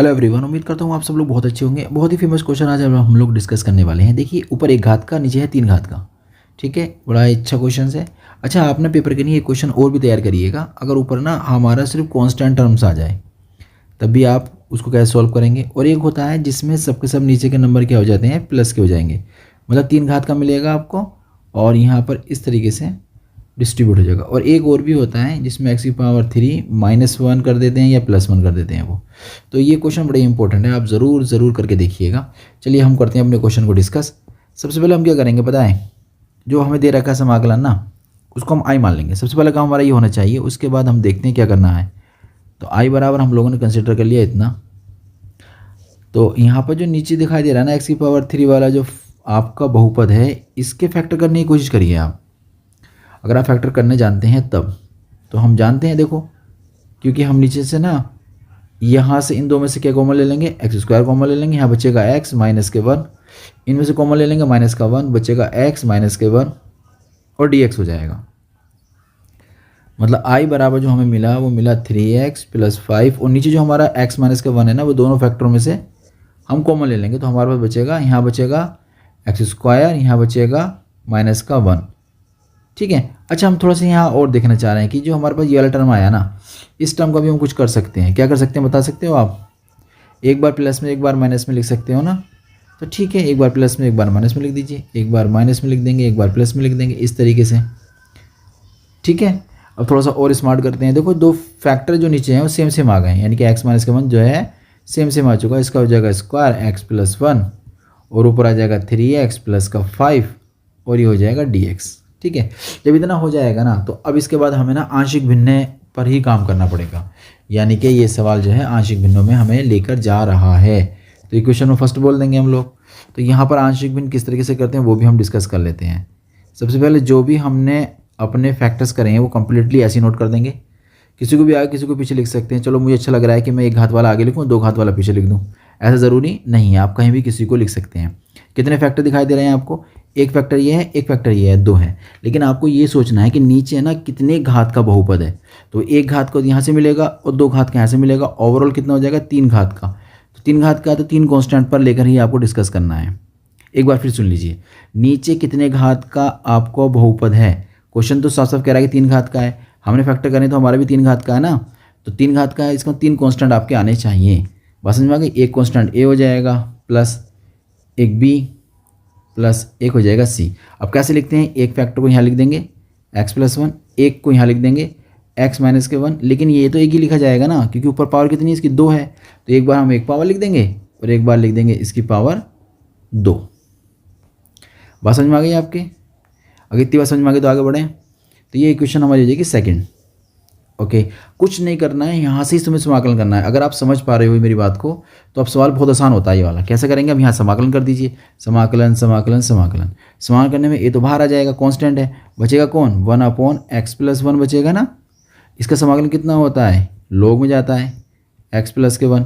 Hello everyone, उम्मीद करता हूँ आप सब लोग बहुत अच्छे होंगे। बहुत ही फेमस क्वेश्चन आज हम लोग डिस्कस करने वाले हैं। देखिए, ऊपर एक घात का, नीचे है 3 घात का। ठीक है, बड़ा अच्छा क्वेश्चन है। अच्छा, आपने पेपर के लिए एक क्वेश्चन और भी तैयार करिएगा। अगर ऊपर ना हमारा सिर्फ कांस्टेंट टर्म्स आ जाए तब भी आप उसको कैसे सॉल्व करेंगे। और एक होता है जिसमें सबके सब नीचे के नंबर क्या हो जाते हैं, प्लस के हो जाएंगे। मतलब 3 घात का मिलेगा आपको और यहाँ पर इस तरीके से डिस्ट्रीब्यूट हो जाएगा। और एक और भी होता है जिसमें x की पावर 3 -1 कर देते हैं या +1 कर देते हैं वो। तो ये क्वेश्चन बड़े इंपॉर्टेंट है, आप ज़रूर करके देखिएगा। चलिए हम करते हैं अपने क्वेश्चन को डिस्कस। सबसे पहले हम क्या करेंगे पता है, जो हमें दे रखा है समाकलन ना, उसको हम i मान लेंगे। सबसे पहले काम हमारा ये होना चाहिए। उसके बाद हम देखते हैं क्या करना है। तो i बराबर हम लोगों ने कंसिडर कर लिया इतना। तो यहाँ पर जो नीचे दिखाई दे रहा है ना, x की पावर 3 वाला जो आपका बहुपद है, इसके फैक्टर करने की कोशिश करिए आप। अगर आप फैक्टर करने जानते हैं तब। तो हम जानते हैं, देखो, क्योंकि हम नीचे से ना यहाँ से इन दो में से क्या कॉमन ले लेंगे, x² कॉमन ले लेंगे। यहाँ बचेगा x -1, इनमें से कॉमन ले लेंगे -1, बचेगा x -1 और dx हो जाएगा। मतलब i बराबर जो हमें मिला वो मिला 3x + 5। और नीचे जो हमारा x -1 है ना, वो दोनों फैक्टरों में से हम कॉमन ले लेंगे। तो हमारे पास बचेगा, यहाँ बचेगा x², यहाँ बचेगा -1। ठीक है। अच्छा, हम थोड़ा सा यहाँ और देखना चाह रहे हैं कि जो हमारे पास ये वाला टर्म आया ना, इस टर्म का भी हम कुछ कर सकते हैं। क्या कर सकते हैं बता सकते हो आप? एक बार प्लस में एक बार माइनस में लिख सकते हो ना। तो ठीक है, एक बार प्लस में एक बार माइनस में लिख दीजिए, एक बार माइनस में लिख देंगे, एक बार प्लस में लिख देंगे, इस तरीके से। ठीक है। अब थोड़ा सा और स्मार्ट करते हैं। देखो, दो फैक्टर जो नीचे हैं वो सेम सेम आ गए हैं, यानी कि x -1 जो है सेम आ चुका है। इसका हो जाएगा स्क्वायर x + 1 और ऊपर आ जाएगा 3x + 5 और ये हो जाएगा dx। ठीक है। जब इतना हो जाएगा ना, तो अब इसके बाद हमें ना आंशिक भिन्न पर ही काम करना पड़ेगा। यानी कि ये सवाल जो है आंशिक भिन्नों में हमें लेकर जा रहा है। तो इक्वेशन में फर्स्ट बोल देंगे हम लोग। तो यहाँ पर आंशिक भिन्न किस तरीके से करते हैं वो भी हम डिस्कस कर लेते हैं। सबसे पहले जो भी हमने अपने फैक्टर्स करे हैं वो कंप्लीटली ऐसे नोट कर देंगे। किसी को भी आगे किसी को पीछे लिख सकते हैं। चलो, मुझे अच्छा लग रहा है कि मैं एक घात वाला आगे लिखूँ, 2 घात वाला पीछे लिख दूँ, ऐसा ज़रूरी नहीं है। आप कहीं भी किसी को लिख सकते हैं। कितने फैक्टर दिखाई दे रहे हैं आपको? एक फैक्टर ये है, एक फैक्टर ये है, 2 है। लेकिन आपको ये सोचना है कि नीचे ना कितने घात का बहुपद है। तो एक घात को यहाँ से मिलेगा और 2 घात का यहाँ से मिलेगा। ओवरऑल कितना हो जाएगा? 3 घात का। तो 3 घात का तो 3 कॉन्स्टेंट पर लेकर ही आपको डिस्कस करना है। एक बार फिर सुन लीजिए, नीचे कितने घात का आपको बहुपद है। क्वेश्चन तो साफ साफ कह रहा है कि 3 घात का है। हमने फैक्टर करें तो हमारा भी 3 घात का है ना। तो 3 घात का है, इसका 3 कॉन्स्टेंट आपके आने चाहिए। बात समझ में आ गई? एक कॉन्स्टेंट a हो जाएगा प्लस एक b प्लस एक हो जाएगा c। अब कैसे लिखते हैं? एक फैक्टर को यहाँ लिख देंगे x + 1, एक को यहाँ लिख देंगे x -1। लेकिन ये तो एक ही लिखा जाएगा ना, क्योंकि ऊपर पावर कितनी है इसकी? 2 है। तो एक बार हम एक पावर लिख देंगे और एक बार लिख देंगे इसकी पावर 2। बात समझ में आ गई आपकी? अगर इतनी बात समझ में आ गई तो आगे बढ़ें। तो ये इक्वेशन हमारी हो जाएगी सेकंड। ओके, कुछ नहीं करना है, यहाँ से ही तुम्हें समाकलन करना है। अगर आप समझ पा रहे हो मेरी बात को तो अब सवाल बहुत आसान होता है ये वाला। कैसे करेंगे? अब यहाँ समाकलन कर दीजिए। समाकलन करने में ए तो बाहर आ जाएगा, कांस्टेंट है। बचेगा कौन? 1/x + 1 बचेगा ना। इसका समाकलन कितना होता है? लॉग में जाता है, x + 1।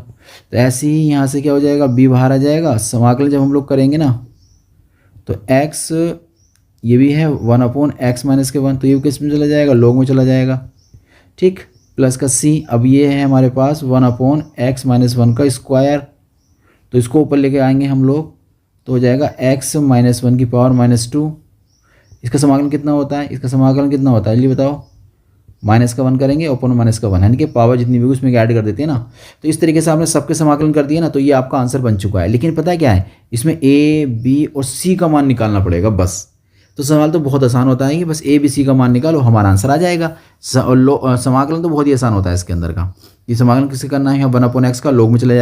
तो ऐसे ही यहाँ से क्या हो जाएगा? b बाहर आ जाएगा। समाकलन जब हम लोग करेंगे ना, तो x ये भी है 1/x - 1, तो ये किस में चला जाएगा? लॉग में चला जाएगा। ठीक, प्लस का c। अब ये है हमारे पास 1/x - 1 का स्क्वायर। तो इसको ऊपर लेके आएंगे हम लोग, तो हो जाएगा x - 1 की पावर -2। इसका समाकलन कितना होता है? इसका समाकलन कितना होता है? जल्दी बताओ। -1 करेंगे, ऊपर -1, यानी कि पावर जितनी भी उसमें ऐड कर देते हैं ना। तो इस तरीके से आपने सबके समाकलन कर दिए ना, तो ये आपका आंसर बन चुका है। लेकिन पता है क्या है? इसमें a, b और c का मान निकालना पड़ेगा बस। तो सवाल तो बहुत आसान होता है कि बस a, b, c का मान निकालो, हमारा आंसर आ जाएगा। समाकलन तो बहुत ही आसान होता है इसके अंदर का। ये समाकलन किससे करना है? 1/x का लॉग में चला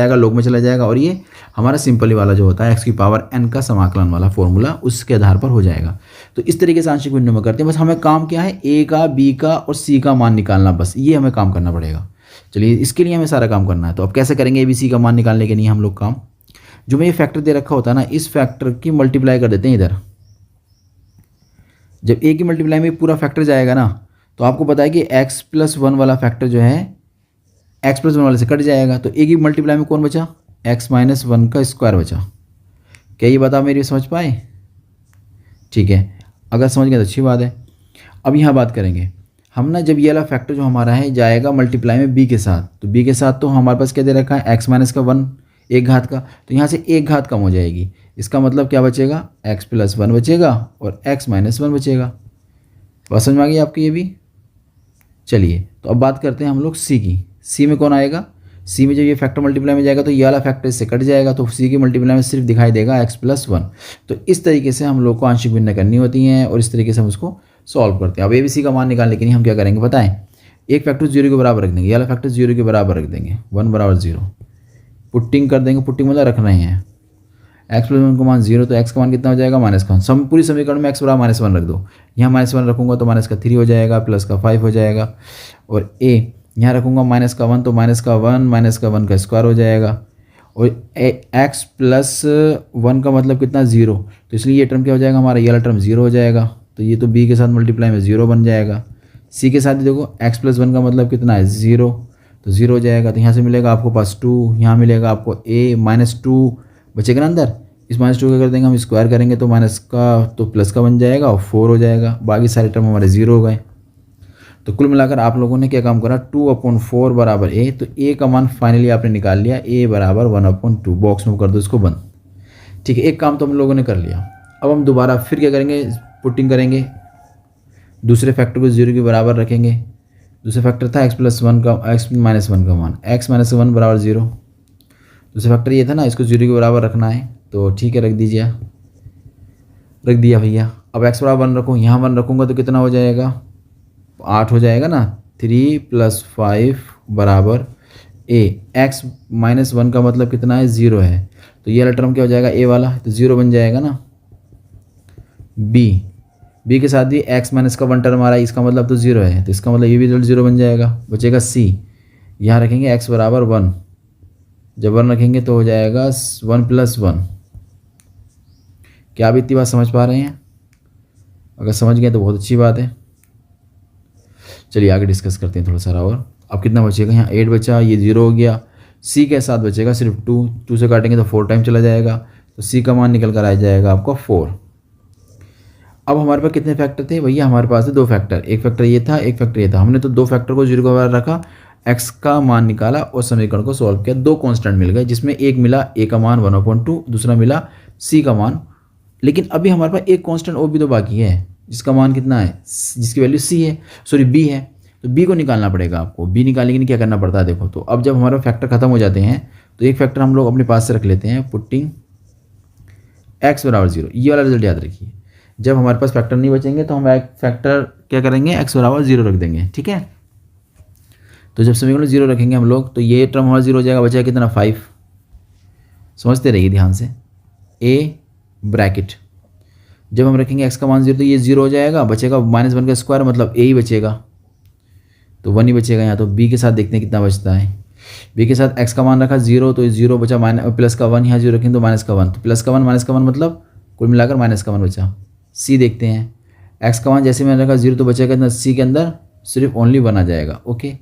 जाएगा, और ये हमारा सिंपल ही वाला जो होता है x की पावर n का समाकलन वाला फॉर्मूला, उसके आधार पर हो जाएगा। तो इस तरीके से आंशिक भिन्नों में करते हैं। बस हमें काम क्या है? a का, b का और c का मान निकालना, बस ये हमें काम करना पड़ेगा। चलिए, इसके लिए हमें सारा काम करना है। तो अब कैसे करेंगे? a, b, c का मान निकालने के लिए हम लोग काम, जो में ये फैक्टर दे रखा होता है ना, इस फैक्टर की मल्टीप्लाई कर देते हैं इधर। जब a की मल्टीप्लाई में पूरा फैक्टर जाएगा ना, तो आपको पता है कि x + 1 वाला फैक्टर जो है x + 1 वाले से कट जाएगा। तो a की मल्टीप्लाई में कौन बचा? x - 1 का स्क्वायर बचा। क्या ये बात आप मेरी समझ पाए? ठीक है, अगर समझ गए तो अच्छी बात है। अब यहाँ बात करेंगे, हम ना जब ये वाला फैक्टर जो हमारा है जाएगा मल्टीप्लाई में b के साथ, तो b के साथ तो हमारे पास क्या दे रखा है x माइनस का 1 एक घात का, तो यहाँ से एक घात कम हो जाएगी। इसका मतलब क्या बचेगा, x प्लस 1 बचेगा और x माइनस 1 बचेगा। बात समझ में आ गई आपकी ये भी। चलिए तो अब बात करते हैं हम लोग c की। c में कौन आएगा, c में जब ये फैक्टर मल्टीप्लाई में जाएगा तो ये वाला फैक्टर इससे कट जाएगा, तो c की मल्टीप्लाई में सिर्फ दिखाई देगा x प्लस 1। तो इस तरीके से हम लोग को आंशिक भिन्न करनी होती हैं और इस तरीके से हम उसको सॉल्व करते हैं। अब ABC का मान निकालने के लिए हम क्या करेंगे बताएं, एक फैक्टर 0 के बराबर रख देंगे, ये वाला फैक्टर 0 के बराबर रख देंगे, 1 बराबर 0, पुट्टिंग कर देंगे, पुट्टिंग मतलब रख रहे हैं। x प्लस 1 का मान 0, तो x का मान कितना हो जाएगा माइनस का 1। पूरी समीकरण में x बराबर -1 रख दो, यहाँ -1 रखूँगा तो माइनस का 3 हो जाएगा, प्लस का 5 हो जाएगा, और a यहाँ रखूँगा -1 तो -1 का स्क्वायर हो जाएगा, और x प्लस 1 का मतलब कितना 0, तो इसलिए ये टर्म क्या हो जाएगा हमारा, ये वाला टर्म 0 हो जाएगा, तो ये तो b के साथ मल्टीप्लाई में 0 बन जाएगा। c के साथ देखो x प्लस 1 का मतलब कितना है 0, तो 0 हो जाएगा, तो यहाँ से मिलेगा आपको पास 2, यहाँ मिलेगा आपको a -2 बचेगा ना अंदर। इस -2 का कर देंगे हम स्क्वायर करेंगे तो माइनस का तो प्लस का बन जाएगा और 4 हो जाएगा, बाकी सारे टर्म हमारे 0 हो गए। तो कुल मिलाकर आप लोगों ने क्या काम करा, 2/4 बराबर a, तो a का मान फाइनली आपने निकाल लिया, a बराबर 1/2, बॉक्स में कर दो इसको बंद। ठीक है, एक काम तो हम लोगों ने कर लिया। अब हम दोबारा फिर क्या करेंगे, पुटिंग करेंगे, दूसरे फैक्टर को 0 के बराबर रखेंगे। दूसरा फैक्टर था x प्लस 1 का x माइनस 1 का मान, x माइनस 1 बराबर 0। दूसरा फैक्टर ये था ना, इसको 0 के बराबर रखना है, तो ठीक है रख दीजिए, रख दिया भैया। अब x बराबर 1 रखूँ, यहाँ 1 रखूँगा तो कितना हो जाएगा 8 हो जाएगा ना, 3 + 5 बराबर a, x माइनस 1 का मतलब कितना है 0 है, तो ये वाला टर्म क्या हो जाएगा a वाला, तो 0 बन जाएगा ना। b के साथ भी x माइनस का 1 टर्म आ रहा है, इसका मतलब तो 0 है, तो इसका मतलब ये भी रिजल्ट 0 बन जाएगा। बचेगा c, यहाँ रखेंगे x बराबर 1, जब 1 रखेंगे तो हो जाएगा 1 + 1। क्या आप इतनी बात समझ पा रहे हैं? अगर समझ गए तो बहुत अच्छी बात है। चलिए आगे डिस्कस करते हैं थोड़ा सारा और। अब कितना बचेगा, यहाँ 8 बचा, ये 0 हो गया। c के साथ बचेगा सिर्फ 2 से काटेंगे तो 4 टाइम चला जाएगा, तो c का मान निकल कर आ जाएगा आपका 4। अब हमारे पास कितने फैक्टर थे भैया, हमारे पास है 2 फैक्टर, एक फैक्टर ये था, एक फैक्टर ये था। हमने तो 2 फैक्टर को 0 के बराबर रखा, x का मान निकाला और समीकरण को सॉल्व किया। 2 कांस्टेंट मिल गए, जिसमें एक मिला a का मान 1/2, दूसरा मिला c का मान। लेकिन अभी हमारे पास एक कांस्टेंट और भी तो बाकी है, जिसका मान कितना है, जिसकी वैल्यू c है, सॉरी b है, तो b को निकालना पड़ेगा आपको। b निकालने के लिए क्या करना पड़ता है देखो, तो अब जब हमारा फैक्टर खत्म हो जाते हैं तो एक फैक्टर हम लोग अपने पास से रख लेते हैं, पुटिंग x बराबर 0। ये वाला रिजल्ट याद रखिए, जब हमारे पास फैक्टर नहीं बचेंगे तो हम एक फैक्टर क्या करेंगे, x बराबर 0 रख देंगे। ठीक है, तो जब समीकरण 0 रखेंगे हम लोग तो ये टर्म हमारा 0 हो जाएगा, बचेगा कितना 5। समझते रहिए ध्यान से, a ब्रैकेट जब हम रखेंगे x का मान 0 तो ये 0 हो जाएगा, बचेगा -1 का स्क्वायर, मतलब a ही बचेगा, तो 1 ही बचेगा यहाँ। तो b के साथ देखते हैं कितना बचता है। b के साथ x का मान रखा 0, तो 0 बचा, प्लस का 1, यहाँ 0 रखेंगे तो माइनस का 1, तो प्लस का 1 माइनस का 1 मतलब कुल मिलाकर माइनस का 1 बचा। c देखते हैं, x का मान जैसे मैंने रखा 0 तो बचेगा इतना, c के अंदर सिर्फ ओनली 1 आ जाएगा। ओके,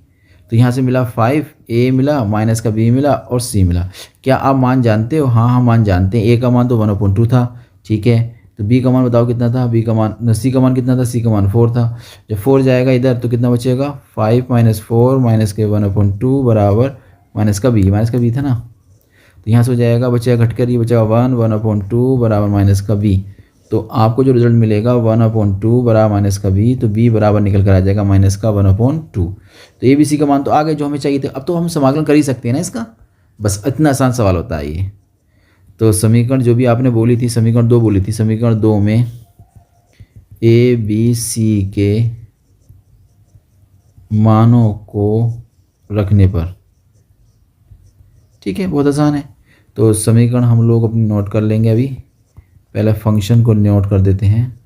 तो यहाँ से मिला 5, a मिला, माइनस का b मिला और c मिला। क्या आप मान जानते हो? हाँ हाँ मान जानते हैं। a का मान तो 1/2 था, ठीक है, तो b का मान बताओ कितना था, c का मान कितना था, c का मान 4 था। जब 4 जाएगा इधर तो कितना बचेगा, 5 - 4 माइनस के 1/2 बराबर माइनस का b था ना, तो यहाँ से हो जाएगा, बचेगा घटकर ये बचेगा 1/2 बराबर माइनस का b। तो आपको जो रिजल्ट मिलेगा 1/2 बराबर माइनस का b, तो b बराबर निकल कर आ जाएगा माइनस का 1/2। तो ए बी सी का मान तो आ गए जो हमें चाहिए थे। अब तो हम समाकलन कर ही सकते हैं ना इसका, बस इतना आसान सवाल होता है ये। तो समीकरण जो भी आपने बोली थी, समीकरण 2 बोली थी, समीकरण 2 में ए बी सी के मानों को रखने पर, ठीक है, बहुत आसान है। तो समीकरण हम लोग अपनी नोट कर लेंगे। अभी पहले फंक्शन को नोट कर देते हैं।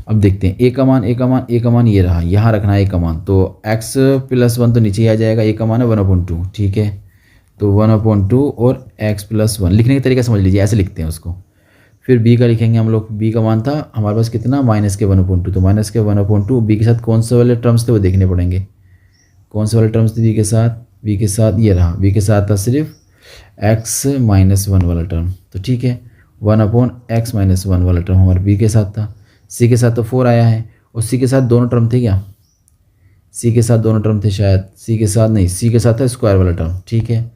अब देखते हैं a का मान ये रहा, यहाँ रखना है a का मान, तो x + 1 तो नीचे ही आ जाएगा, a का मान है 1/2, ठीक है, तो 1/2 और x + 1। लिखने का तरीका समझ लीजिए, ऐसे लिखते हैं उसको। फिर b का लिखेंगे हम लोग, b का मान था हमारे पास कितना, -1/2, तो -1/2। b के साथ कौन से वाले टर्म्स थे वो देखने पड़ेंगे, कौन से वाले टर्म्स थे b के साथ। b के साथ ये रहा, b के साथ था सिर्फ x - 1 वाला टर्म, तो ठीक है, 1/x - 1 वाला टर्म हमारे b के साथ था। सी के साथ तो 4 आया है, और सी के साथ दोनों टर्म थे क्या, सी के साथ दोनों टर्म थे शायद, सी के साथ नहीं, सी के साथ था स्क्वायर वाला टर्म। ठीक है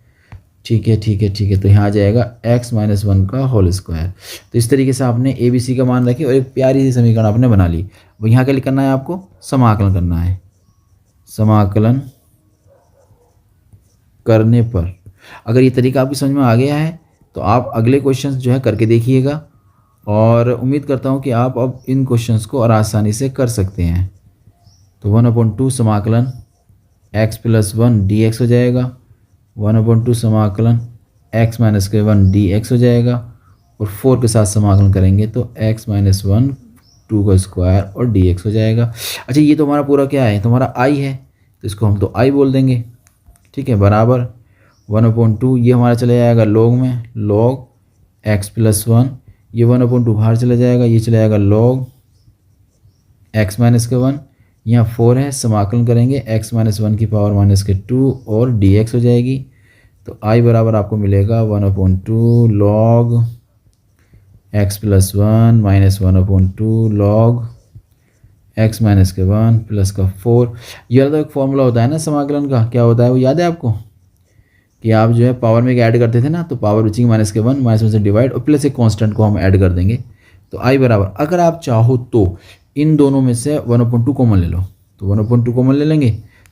ठीक है ठीक है ठीक है, तो यहाँ आ जाएगा x-1 का होल स्क्वायर। तो इस तरीके से आपने ए बी सी का मान रखे और एक प्यारी सी समीकरण आपने बना ली। अब यहाँ क्या करना है आपको, समाकलन करना है। समाकलन करने पर अगर ये तरीका आपकी समझ में आ गया है तो आप अगले क्वेश्चंस जो है करके देखिएगा, और उम्मीद करता हूँ कि आप अब इन क्वेश्चंस को और आसानी से कर सकते हैं। तो 1/2 समाकलन x+1 dx हो जाएगा, 1/2 समाकलन x-1 dx हो जाएगा, और 4 के साथ समाकलन करेंगे तो x-1 2 का स्क्वायर और dx हो जाएगा। अच्छा, ये तो हमारा पूरा क्या है, तुम्हारा i है, तो इसको हम तो i बोल देंगे। ठीक है, बराबर 1/2 ये हमारा चला जाएगा log में, log x+1, ये 1/2 बाहर चला जाएगा, ये चला जाएगा log x-1, यहाँ 4 है, समाकलन करेंगे x-1 की पावर -2 और dx हो जाएगी। तो i बराबर आपको मिलेगा 1/2 log x+1 -1/2 log x-1 plus का 4। ये तो एक फॉर्मूला होता है ना समाकलन का, क्या होता है वो याद है आपको, कि आप जो है पावर में ऐड करते थे ना, तो पावर बचेगी -1 से डिवाइड और प्लस एक कांस्टेंट को हम ऐड कर देंगे। तो i बराबर, अगर आप चाहो तो इन दोनों में से 1/2 कॉमन ले लो, तो 1/2 कॉमन ले लेंगे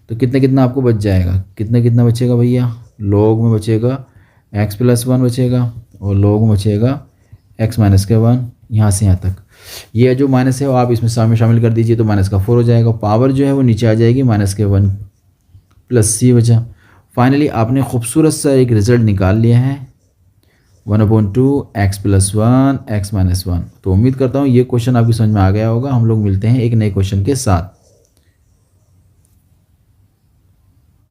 तो कितना कितना आपको बच जाएगा, कितना कितना बचेगा भैया, log में बचेगा x+1 बचेगा और log में बचेगा x-1 यहाँ से यहाँ तक। ये जो माइनस है वो आप इसमें शामिल कर दीजिए, तो -4 हो जाएगा, पावर जो है वो नीचे आ जाएगी -1 प्लस c बचा। फाइनली आपने खूबसूरत सा एक रिज़ल्ट निकाल लिया है 1/2 x+1 x-1। तो उम्मीद करता हूँ ये क्वेश्चन आपकी समझ में आ गया होगा। हम लोग मिलते हैं एक नए क्वेश्चन के साथ।